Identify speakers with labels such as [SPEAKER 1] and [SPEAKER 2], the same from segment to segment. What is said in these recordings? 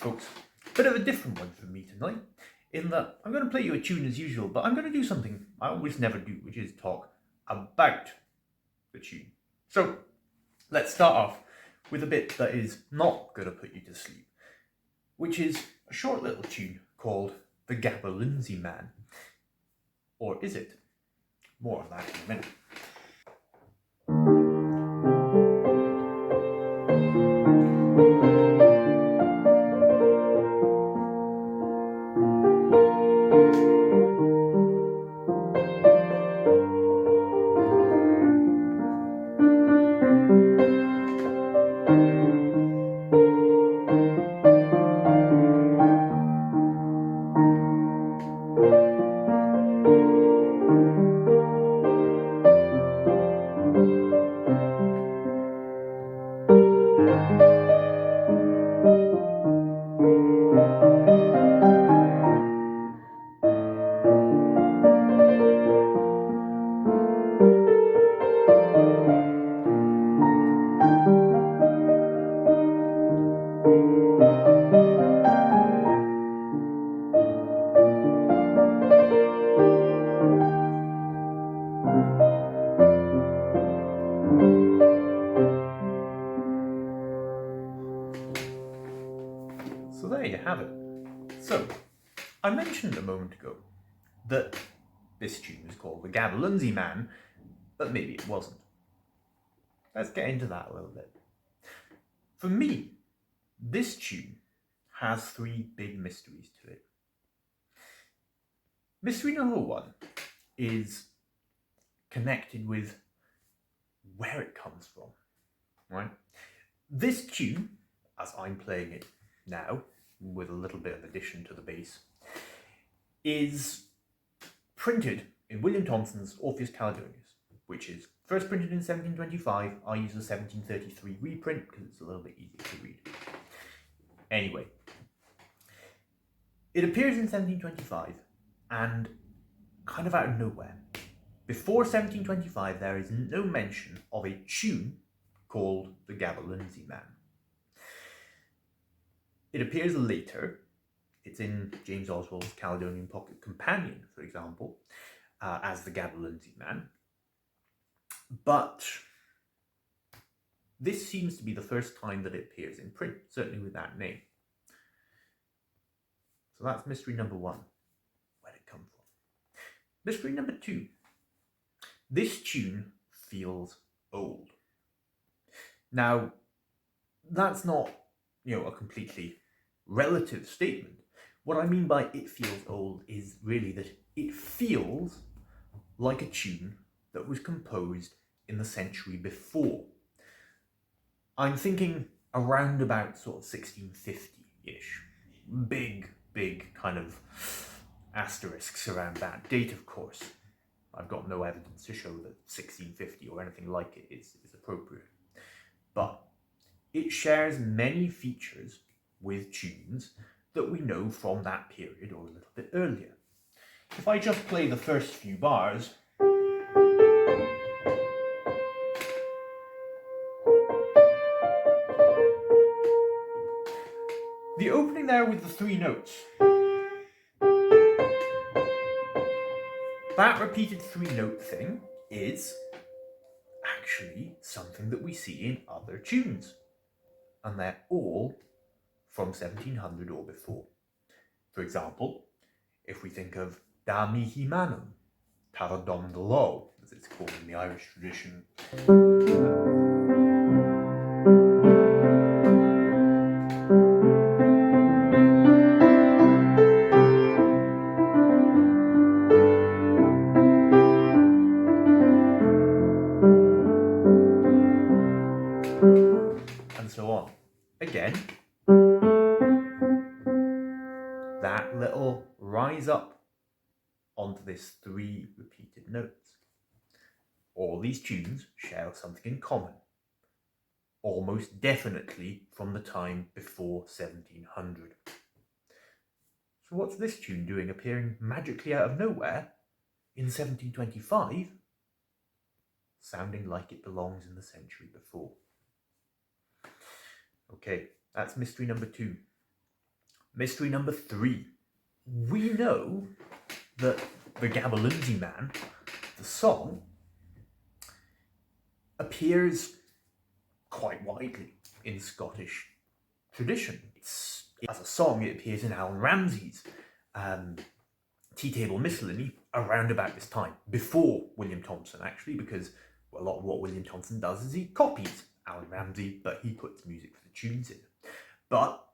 [SPEAKER 1] folks. Bit of a different one for me tonight, in that I'm going to play you a tune as usual, but I'm going to do something I always never do, which is talk about the tune. So let's start off with a bit that is not going to put you to sleep, which is a short little tune called the Gaberlunzie Man. Or is it? More of that in a minute. So there you have it. So, I mentioned a moment ago that this tune is called the Gaberlunzie Man, but maybe it wasn't. Let's get into that a little bit. For me, this tune has three big mysteries to it. Mystery number one is connected with where it comes from, right? This tune, as I'm playing it now, with a little bit of addition to the bass, is printed in William Thompson's Orpheus Caledonius, which is first printed in 1725. I use a 1733 reprint because it's a little bit easier to read. Anyway, it appears in 1725 and kind of out of nowhere. Before 1725, there is no mention of a tune called the Gaberlunzie Man. It appears later. It's in James Oswald's Caledonian Pocket Companion, for example, as the Gaberlunzie Man. But this seems to be the first time that it appears in print, certainly with that name. So that's mystery number one. Where did it come from? Mystery number two. This tune feels old. Now, that's not, a completely relative statement. What I mean by it feels old is really that it feels like a tune that was composed in the century before. I'm thinking around about sort of 1650-ish. Big kind of asterisks around that date, of course. I've got no evidence to show that 1650 or anything like it is appropriate. But it shares many features with tunes that we know from that period or a little bit earlier. If I just play the first few bars, the opening there with the three notes, that repeated three-note thing is actually something that we see in other tunes. And they're all from 1700 or before. For example, if we think of Da mihi manum, Taradom the Law, as it's called in the Irish tradition. And so on. Again, that little rise up onto this three repeated notes. All these tunes share something in common, almost definitely from the time before 1700. So what's this tune doing appearing magically out of nowhere in 1725, sounding like it belongs in the century before? Okay, that's mystery number two. Mystery number 3. We know that the Gaberlunzie Man, the song, appears quite widely in Scottish tradition. As a song, it appears in Alan Ramsay's Tea Table Miscellany around about this time, before William Thompson, actually, because a lot of what William Thompson does is he copies Alan Ramsay, but he puts music for the tunes in. But,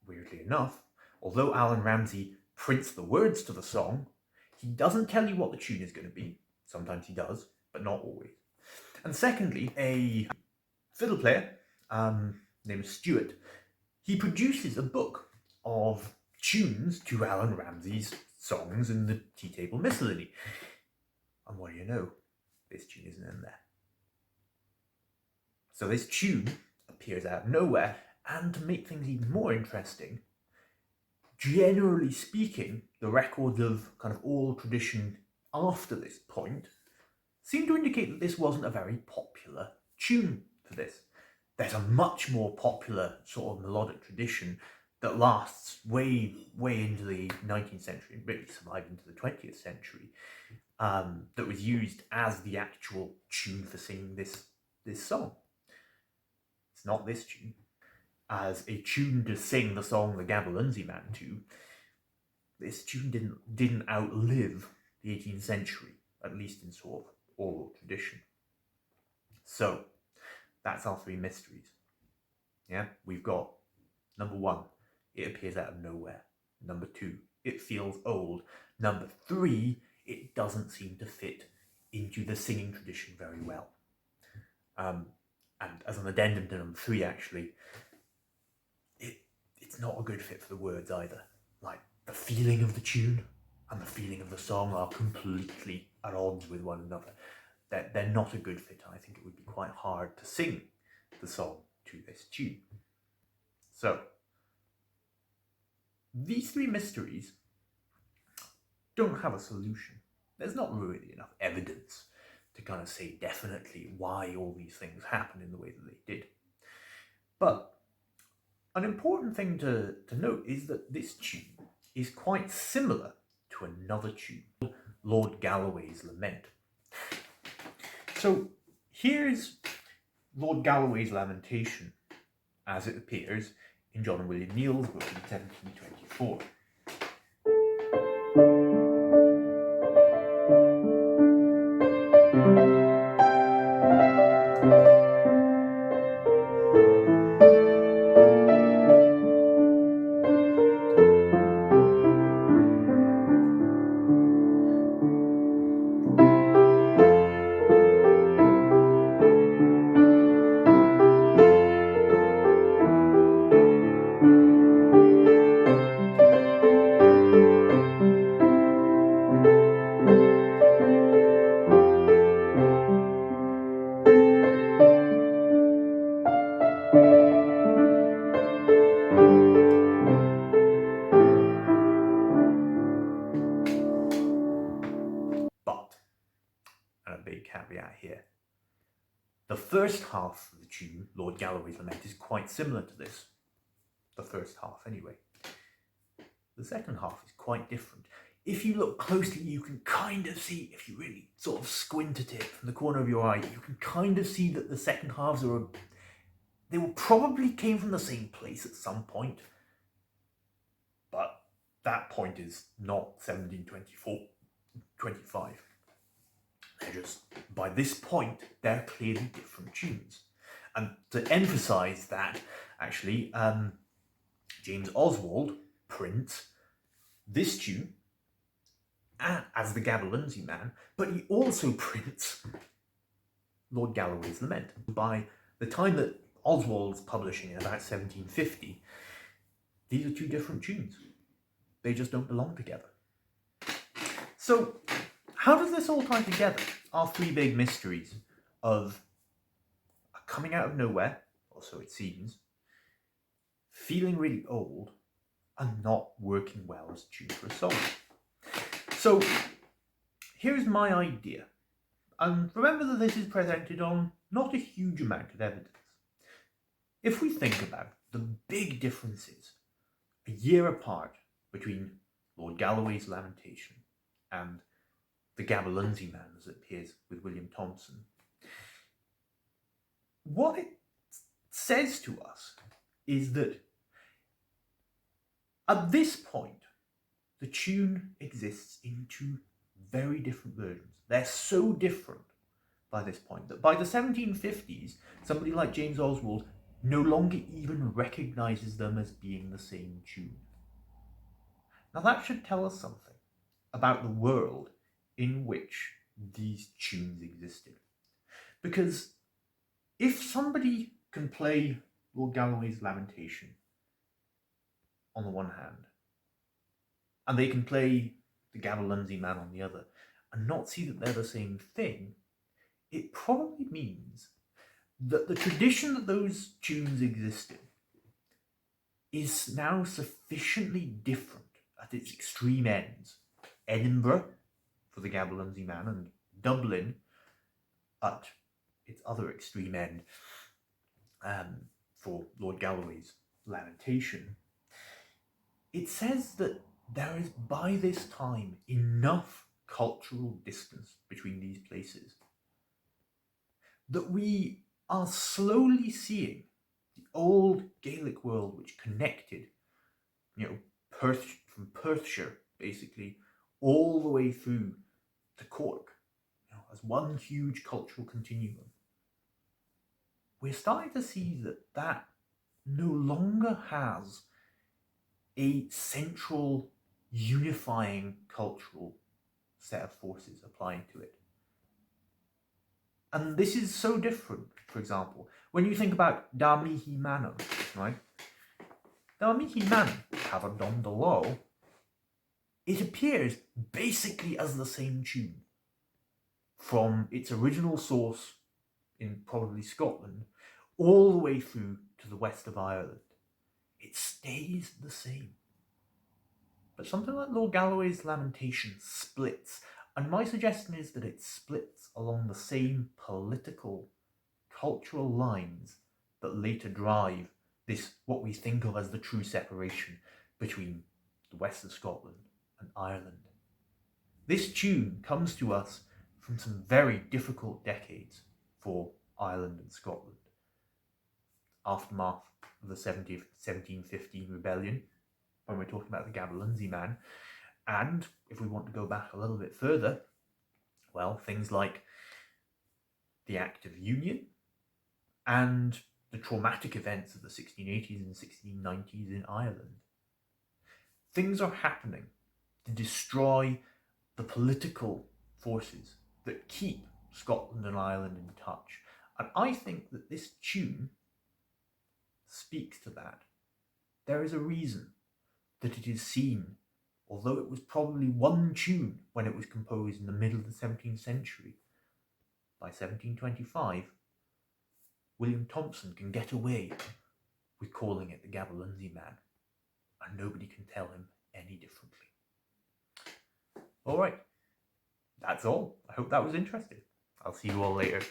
[SPEAKER 1] weirdly enough, although Alan Ramsay prints the words to the song, he doesn't tell you what the tune is going to be. Sometimes he does, but not always. And secondly, a fiddle player named Stuart, he produces a book of tunes to Alan Ramsay's songs in the Tea Table Miscellany. And what do you know? This tune isn't in there. So this tune appears out of nowhere, and to make things even more interesting, generally speaking, the records of kind of oral tradition after this point seem to indicate that this wasn't a very popular tune for this. There's a much more popular sort of melodic tradition that lasts way into the 19th century and really survived into the 20th century, that was used as the actual tune for singing this song. It's not this tune. As a tune to sing the song the Gaberlunzie Man to, this tune didn't outlive the 18th century, at least in sort of oral tradition. So, that's our 3 mysteries. Yeah, we've got number 1, it appears out of nowhere. Number 2, it feels old. Number 3, it doesn't seem to fit into the singing tradition very well. And as an addendum to number 3, actually, it's not a good fit for the words either. Like, the feeling of the tune and the feeling of the song are completely at odds with one another. They're not a good fit, and I think it would be quite hard to sing the song to this tune. So, these 3 mysteries don't have a solution. There's not really enough evidence to kind of say definitely why all these things happened in the way that they did. But an important thing to note is that this tune is quite similar to another tune, Lord Gallaway's Lament. So here's Lord Gallaway's Lamentation as it appears in John and William Neal's book in 1724. Caveat here. The first half of the tune, Lord Gallaway's Lament, is quite similar to this. The first half, anyway. The second half is quite different. If you look closely, you can kind of see, if you really sort of squint at it from the corner of your eye, you can kind of see that the second halves are, they will probably came from the same place at some point. But that point is not 1724-25. They're just, by this point, they're clearly different tunes. And to emphasise that, actually, James Oswald prints this tune as the Gaberlunzie Man, but he also prints Lord Gallaway's Lament. By the time that Oswald's publishing in about 1750, these are 2 different tunes. They just don't belong together. So, how does this all tie together? Our 3 big mysteries of coming out of nowhere, or so it seems, feeling really old, and not working well as a tune for a song. So, here's my idea. And remember that this is presented on not a huge amount of evidence. If we think about the big differences a year apart between Lord Gallaway's Lamentation and the Gaberlunzie Man as it appears with William Thompson. What it says to us is that at this point, the tune exists in two very different versions. They're so different by this point that by the 1750s, somebody like James Oswald no longer even recognizes them as being the same tune. Now that should tell us something about the world in which these tunes existed. Because if somebody can play Lord Gallaway's Lamentation on the one hand, and they can play the Gaberlunzie Man on the other, and not see that they're the same thing, it probably means that the tradition that those tunes existed is now sufficiently different at its extreme ends. Edinburgh for the Gaberlunzie Man and Dublin at its other extreme end for Lord Gallaway's Lamentation. It says that there is by this time enough cultural distance between these places that we are slowly seeing the old Gaelic world which connected, Perth, from Perthshire basically all the way through to Cork, as one huge cultural continuum. We're starting to see that that no longer has a central unifying cultural set of forces applying to it. And this is so different, for example, when you think about Da Mihi Manam, right? Da Mihi Manam, Cavardon de Law, it appears basically as the same tune from its original source in probably Scotland all the way through to the west of Ireland. It stays the same. But something like Lord Gallaway's Lamentation splits, and my suggestion is that it splits along the same political, cultural lines that later drive this, what we think of as the true separation between the west of Scotland and Ireland. This tune comes to us from some very difficult decades for Ireland and Scotland. Aftermath of the 1715 rebellion, when we're talking about the Gaberlunzie Man, and if we want to go back a little bit further, well, things like the Act of Union and the traumatic events of the 1680s and 1690s in Ireland. Things are happening to destroy the political forces that keep Scotland and Ireland in touch. And I think that this tune speaks to that. There is a reason that it is seen, although it was probably one tune when it was composed in the middle of the 17th century, by 1725, William Thompson can get away with calling it the Gaberlunzie Man, and nobody can tell him any differently. Alright, that's all. I hope that was interesting. I'll see you all later.